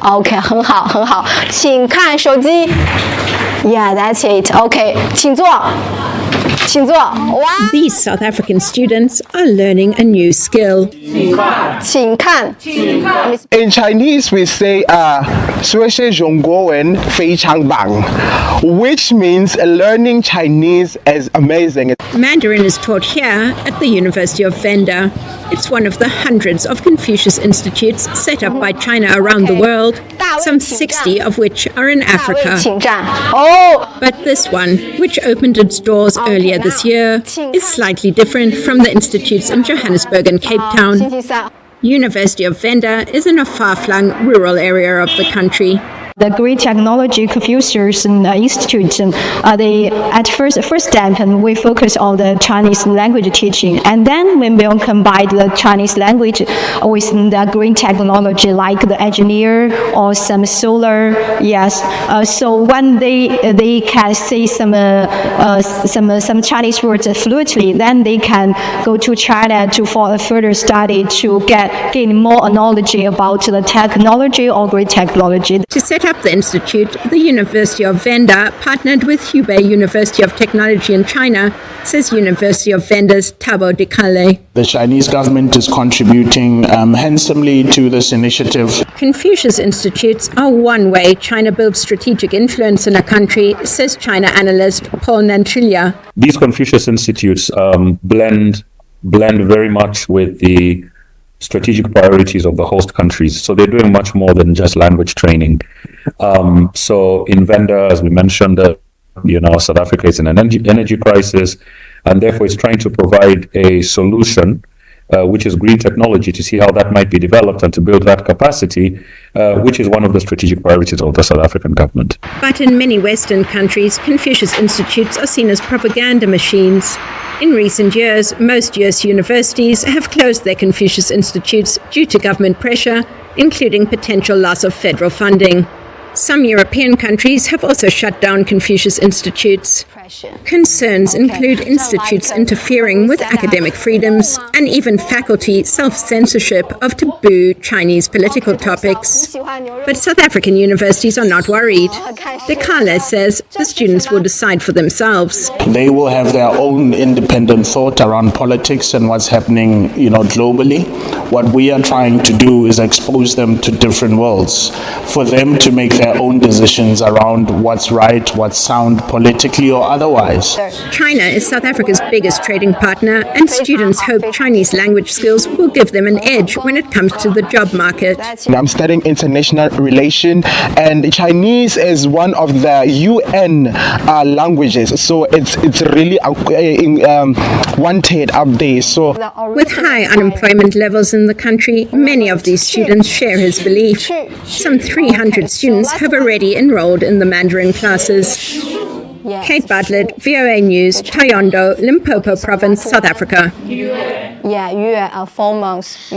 OK， 很好，很好，请看手机。Yeah, that's it. OK， 请坐。请坐。哇 These South African students are learning a new skill. 请看。 In Chinese, we say 学习中国文非常棒 which means learning Chinese is amazing. Mandarin is taught here at the University of Venda. It's one of the hundreds of Confucius Institutes set up by China around the world, some 60 of which are in Africa. 请站。哦。 But this one, which opened its doors earlier this year, is slightly different from the institutes in Johannesburg and Cape Town. 星期三。 University of Venda is in a far-flung rural area of the country. The Great Technology Confucius Institute, they at first step, we focus on the Chinese language teaching, and then we will combine the Chinese language with the green technology, like the engineer or some solar. Yes, so when they can say some Chinese words fluently, then they can go to China to for further study to gain more knowledge about the technology or green technology. To set up the institute, the University of Venda partnered with Hubei University of Technology in China, says University of Venda's Thabo Dikale. The Chinese government is contributing handsomely to this initiative. Confucius Institutes are one way China builds strategic influence in a country, says China analyst Paul Nantrilia. These Confucius Institutes blend very much with the strategic priorities of the host countries. So they're doing much more than just language training. So in Venda, as we mentioned, South Africa is in an energy crisis, and therefore it's trying to provide a solution, which is green technology, to see how that might be developed and to build that capacity, which is one of the strategic priorities of the South African government. But in many Western countries, Confucius Institutes are seen as propaganda machines. In recent years, most US universities have closed their Confucius Institutes due to government pressure, including potential loss of federal funding. Some European countries have also shut down Confucius Institutes. Concerns include institutes interfering with academic freedoms and even faculty self-censorship of taboo Chinese political topics. But South African universities are not worried. Dekale says the students will decide for themselves. They will have their own independent thought around politics and what's happening, globally. What we are trying to do is expose them to different worlds, for them to make their own decisions around what's right, what's sound politically or otherwise. China is South Africa's biggest trading partner, and students hope Chinese language skills will give them an edge when it comes to the job market. I'm studying international relations, and Chinese is one of the UN languages, so it's really wanted up there. So with high unemployment levels in the country, many of these students share his belief. Some 300 students have already enrolled in the Mandarin classes. Kate Bartlett, VOA News, Thohoyandou, Limpopo Province, South Africa. Yeah, 4 months.